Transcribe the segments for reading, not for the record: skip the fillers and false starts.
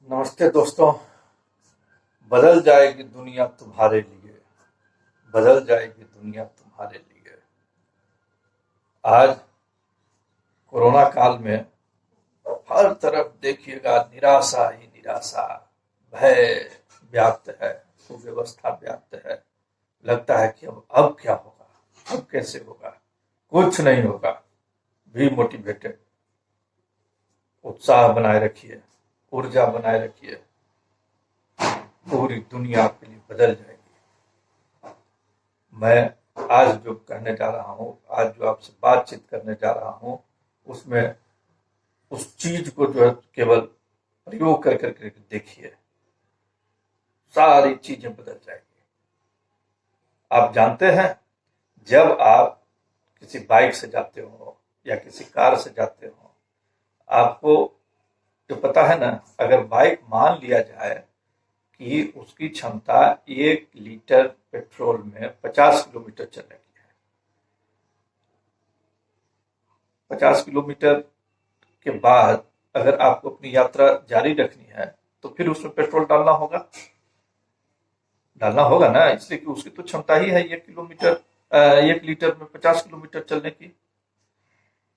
नमस्ते दोस्तों। बदल जाएगी दुनिया तुम्हारे लिए। बदल जाएगी दुनिया तुम्हारे लिए। आज कोरोना काल में हर तरफ देखिएगा निराशा ही निराशा, भय व्याप्त है, कुव्यवस्था व्याप्त है। लगता है कि अब क्या होगा, अब कैसे होगा, कुछ नहीं होगा। बी मोटिवेटेड, उत्साह बनाए रखिए, ऊर्जा बनाए रखिए। पूरी दुनिया आपके लिए बदल जाएगी। मैं आज जो कहने जा रहा हूँ, आज जो आपसे बातचीत करने जा रहा हूँ, उसमें उस चीज को जो है केवल प्रयोग कर करके देखिए, सारी चीजें बदल जाएंगी। आप जानते हैं, जब आप किसी बाइक से जाते हो या किसी कार से जाते हो, आपको जो पता है ना, अगर बाइक मान लिया जाए कि उसकी क्षमता 1 लीटर पेट्रोल में 50 किलोमीटर चलने की है, 50 किलोमीटर के बाद अगर आपको अपनी यात्रा जारी रखनी है तो फिर उसमें पेट्रोल डालना होगा ना, इसलिए कि उसकी तो क्षमता ही है 1 किलोमीटर 1 लीटर में 50 किलोमीटर चलने की।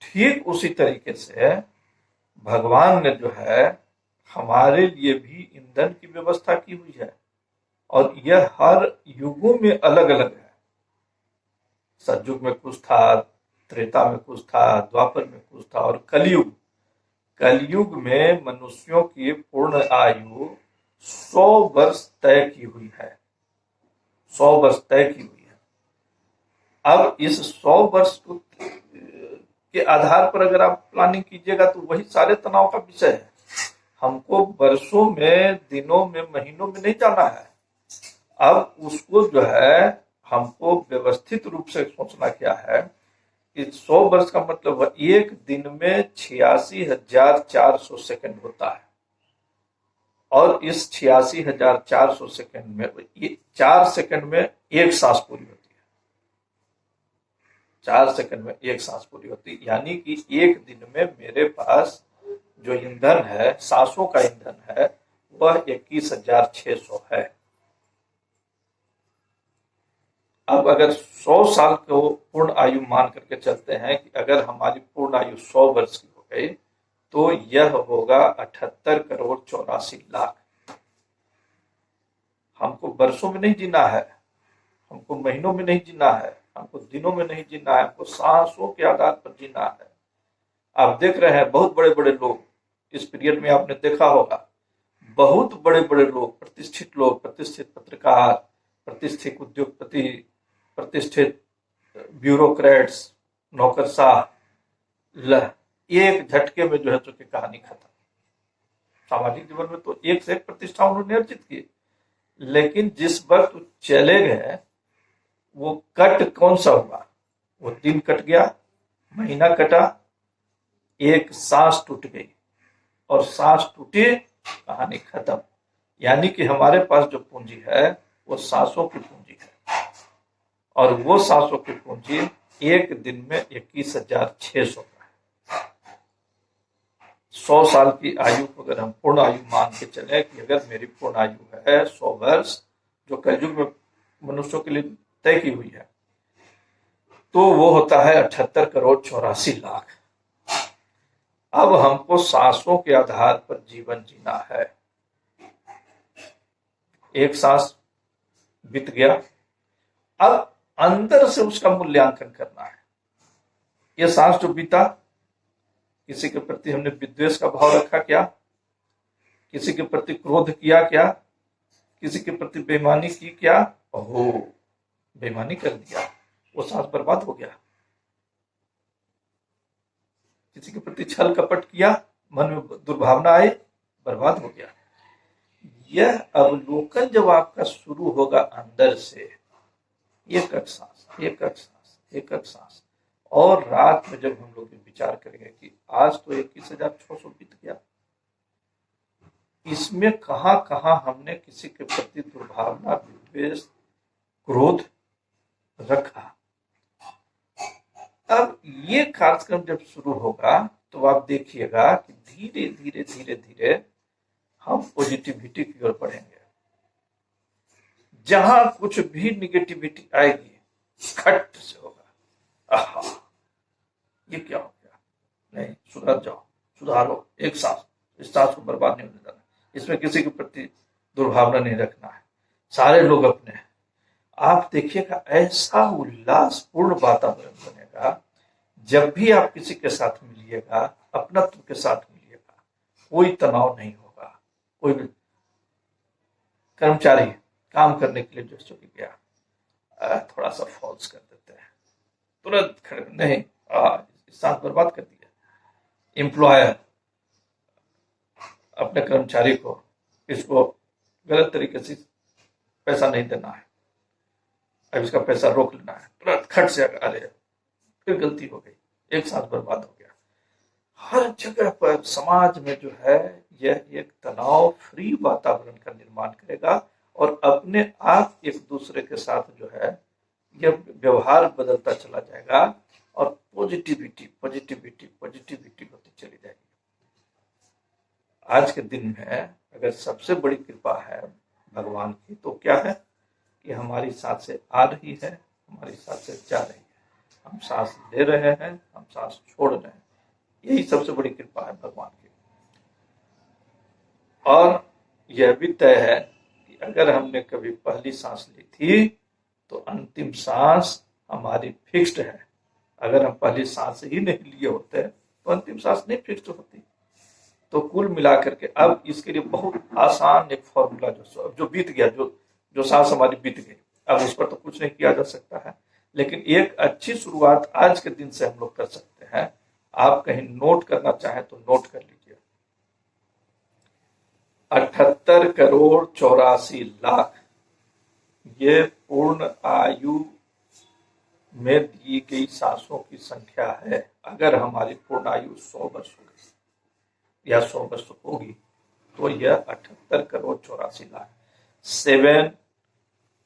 ठीक उसी तरीके से भगवान ने जो है हमारे लिए भी ईंधन की व्यवस्था की हुई है, और यह हर युगों में अलग अलग है। सतयुग में कुछ था, त्रेता में कुछ था, द्वापर में कुछ था, और कलयुग में मनुष्यों की पूर्ण आयु 100 वर्ष तय की हुई है। 100 वर्ष तय की हुई है। अब इस 100 वर्ष को के आधार पर अगर आप प्लानिंग कीजिएगा तो वही सारे तनाव का विषय है। हमको वर्षों में, दिनों में, महीनों में नहीं जाना है। अब उसको जो है हमको व्यवस्थित रूप से सोचना क्या है कि 100 वर्ष का मतलब एक दिन में 86,400 सेकंड होता है, और इस 86,400 सेकंड में 4 सेकंड में एक सांस पूरी होती है। 4 सेकंड में एक सांस पूरी होती है, यानी कि एक दिन में मेरे पास जो ईंधन है, सांसों का ईंधन है, वह 21,600 है। अब अगर 100 साल को पूर्ण आयु मान करके चलते हैं कि अगर हमारी पूर्ण आयु 100 वर्ष की हो गई तो यह होगा 78,84,00,000। हमको वर्षों में नहीं जीना है, हमको महीनों में नहीं जीना है, हमको दिनों में नहीं जीना है, हमको सांसों के आधार पर जीना है। आप देख रहे हैं बहुत बड़े बड़े लोग, इस पीरियड में आपने देखा होगा, बहुत बड़े बड़े लोग, प्रतिष्ठित पत्रकार, प्रतिष्ठित उद्योगपति, प्रतिष्ठित ब्यूरोक्रेट्स, नौकरशाह, एक झटके में जो है तो कहानी खत्म। सामाजिक जीवन में तो एक से एक प्रतिष्ठा उन्होंने अर्जित की, लेकिन जिस वक्त चले गए वो कट कौन सा हुआ? वो दिन कट गया, महीना कटा, एक सांस टूट गई, और सांस टूटी, कहानी खत्म। यानी कि हमारे पास जो पूंजी है वो सांसों की पूंजी है, और वो सांसों की पूंजी एक दिन में 21,600 का है। 100 साल की आयु को अगर हम पूर्ण आयु मान के चले कि अगर मेरी पूर्ण आयु है 100 वर्ष, जो कलयुग में मनुष्यों के लिए तय की हुई है, तो वो होता है 78,84,00,000। अब हमको सांसों के आधार पर जीवन जीना है। एक सांस बीत गया, अब अंदर से उसका मूल्यांकन करना है। ये सांस जो बीता, किसी के प्रति हमने विद्वेष का भाव रखा क्या? किसी के प्रति क्रोध किया क्या? किसी के प्रति बेईमानी की क्या? ओहो, बेईमानी कर दिया, वो सांस बर्बाद हो गया। किसी के प्रति छल कपट किया, मन में दुर्भावना आई, बर्बाद हो गया। यह अवलोकन जब आपका शुरू होगा अंदर से, एक एक सांस, एक एक सांस, एक एक सांस, और रात में जब हम लोग विचार करेंगे कि आज तो 21,600 बीत गया, इसमें कहां कहां हमने किसी के प्रति दुर्भावना, विद्वेष, क्रोध रखा। अब ये कार्यक्रम जब शुरू होगा तो आप देखिएगा कि धीरे धीरे धीरे धीरे हम पॉजिटिविटी की ओर बढ़ेंगे। जहां कुछ भी निगेटिविटी आएगी, खट से होगा, आहा ये क्या हो गया, नहीं सुधर जाओ, सुधारो, एक सांस, इस सांस को बर्बाद नहीं होने देना, इसमें किसी के प्रति दुर्भावना नहीं रखना है, सारे लोग अपने हैं। आप देखिएगा ऐसा उल्लासपूर्ण वातावरण बनेगा। जब भी आप किसी के साथ मिलिएगा, अपनत्व के साथ मिलिएगा, कोई तनाव नहीं होगा। कोई कर्मचारी काम करने के लिए जो भी गया, थोड़ा सा फॉल्स कर देते हैं, तुरंत खड़े नहीं, सांस बर्बाद कर दिया। एम्प्लॉयर अपने कर्मचारी को इसको गलत तरीके से पैसा नहीं देना है, अब इसका पैसा रोक लेना है, तुरंत खट से अरे फिर गलती हो गई, एक साथ बर्बाद हो गया। हर जगह पर समाज में जो है यह एक तनाव फ्री वातावरण का निर्माण करेगा और अपने आप एक दूसरे के साथ जो है यह व्यवहार बदलता चला जाएगा और पॉजिटिविटी पॉजिटिविटी पॉजिटिविटी होती चली जाएगी। आज के दिन में अगर सबसे बड़ी कृपा है भगवान की तो क्या है कि हमारी सांसें आ रही है, हमारी सांसें जा रही है, हम सांस ले रहे हैं, हम सांस छोड़ रहे हैं, यही सबसे बड़ी कृपा है भगवान की। और यह भी तय है कि अगर हमने कभी पहली सांस ली थी तो अंतिम सांस हमारी फिक्स्ड है। अगर हम पहली सांस ही नहीं लिए होते तो अंतिम सांस नहीं फिक्स्ड होती। तो कुल मिलाकर के अब इसके लिए बहुत आसान एक फॉर्मूला जो बीत गया, जो सांस हमारी बीत गई, अब उस पर तो कुछ नहीं किया जा सकता है, लेकिन एक अच्छी शुरुआत आज के दिन से हम लोग कर सकते हैं। आप कहीं नोट करना चाहें तो नोट कर लीजिए। 78,84,00,000 ये पूर्ण आयु में दी गई सांसों की संख्या है। अगर हमारी पूर्ण आयु 100 वर्ष हो गई या 100 वर्ष होगी तो यह 78,84,00,000 7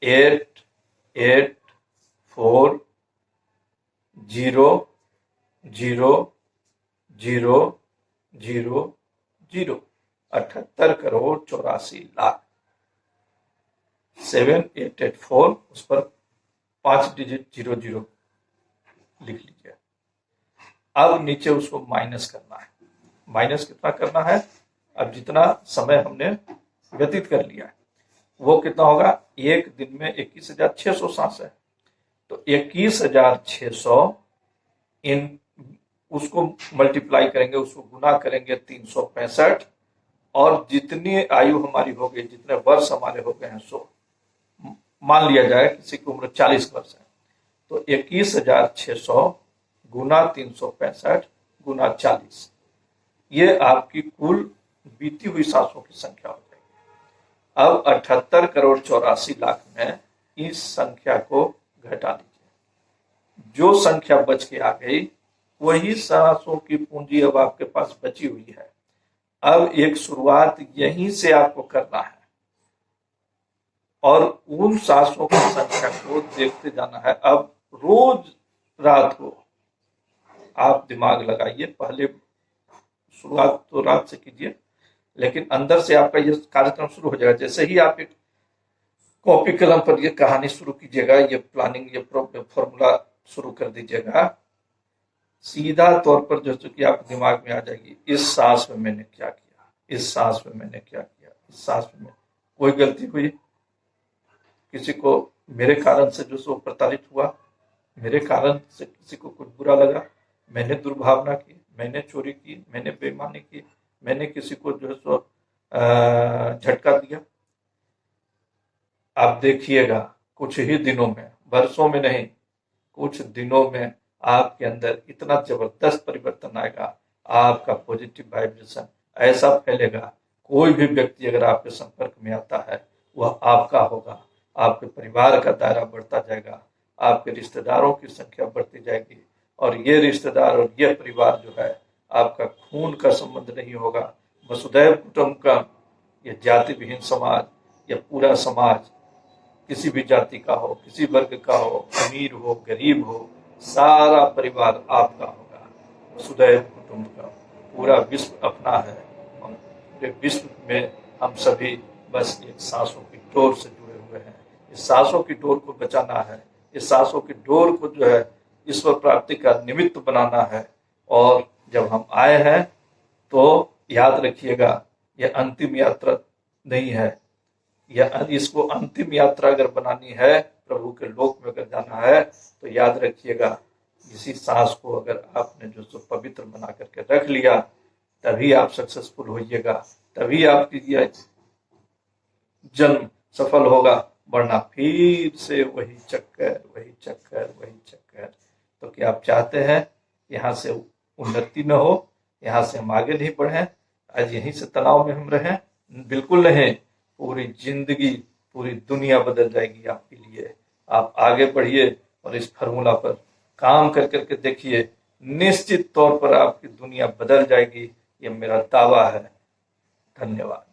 8 8 4 0 0 0 0 0 78,84,00,000 7884 उस पर 5 डिजिट 00 लिख लीजिए। अब नीचे उसको माइनस करना है। माइनस कितना करना है? अब जितना समय हमने व्यतीत कर लिया है वो कितना होगा? एक दिन में 21,600 सांस है तो 21,600 इन उसको मल्टीप्लाई करेंगे, उसको गुना करेंगे 365 और जितनी आयु हमारी हो गई, जितने वर्ष हमारे हो गए हैं, सो मान लिया जाए किसी की उम्र 40 वर्ष है तो 21,600 गुना 365 गुना 40, ये आपकी कुल बीती हुई सांसों की संख्या हो जाएगी। अब 78,84,00,000 में इस संख्या को घटा दीजिए, जो संख्या बच के आ गई वही सांसों की पूंजी अब आपके पास बची हुई है। अब एक शुरुआत यहीं से आपको करना है और उन सांसों की संख्या को देखते जाना है। अब रोज रात को आप दिमाग लगाइए, पहले शुरुआत तो रात से कीजिए लेकिन अंदर से आपका ये कार्यक्रम शुरू हो जाएगा। जैसे ही आप एक कॉपी कलम पर ये कहानी शुरू कीजिएगा, ये प्लानिंग, ये फॉर्मूला शुरू कर दीजिएगा, सीधा तौर पर जैसे कि आप दिमाग में आ जाएगी, इस सांस में मैंने क्या किया, इस सांस में मैंने क्या किया, इस सांस में कोई गलती हुई, किसी को मेरे कारण से जो सो प्रताड़ित हुआ, मेरे कारण से किसी को कुछ बुरा लगा, मैंने दुर्भावना की, मैंने चोरी की, मैंने बेईमानी की, मैंने किसी को जो है सो झटका दिया। आप देखिएगा कुछ ही दिनों में, वर्षों में नहीं, कुछ दिनों में आपके अंदर इतना जबरदस्त परिवर्तन आएगा, आपका पॉजिटिव वाइब्रेशन ऐसा फैलेगा, कोई भी व्यक्ति अगर आपके संपर्क में आता है वह आपका होगा, आपके परिवार का दायरा बढ़ता जाएगा, आपके रिश्तेदारों की संख्या बढ़ती जाएगी और ये रिश्तेदार और ये परिवार जो है आपका खून का संबंध नहीं होगा, वसुधैव कुटुंबकम, ये जाति विहीन समाज, यह पूरा समाज किसी भी जाति का हो, किसी वर्ग का हो, अमीर हो, गरीब हो, सारा परिवार आपका होगा। वसुधैव कुटुंबकम, पूरा विश्व अपना है और पूरे विश्व में हम सभी बस एक सांसों की डोर से जुड़े हुए हैं। इस सांसों की डोर को बचाना है, इस सांसों की डोर को जो है ईश्वर प्राप्ति का निमित्त बनाना है। और जब हम आए हैं तो याद रखिएगा, यह अंतिम यात्रा नहीं है। इसको अंतिम यात्रा अगर बनानी है, प्रभु के लोक में अगर जाना है, तो याद रखिएगा इसी सांस को अगर आपने जो पवित्र बना करके रख लिया, तभी आप सक्सेसफुल होइएगा, तभी आपकी यह जन्म सफल होगा। वरना फिर से वही चक्कर वही चक्कर वही चक्कर। तो क्या आप चाहते हैं यहाँ से उन्नति न हो, यहाँ से हम आगे नहीं बढ़े, आज यहीं से तनाव में हम रहें? बिल्कुल नहीं। पूरी जिंदगी, पूरी दुनिया बदल जाएगी आपके लिए। आप आगे बढ़िए और इस फार्मूला पर काम कर करके देखिए, निश्चित तौर पर आपकी दुनिया बदल जाएगी, ये मेरा दावा है। धन्यवाद।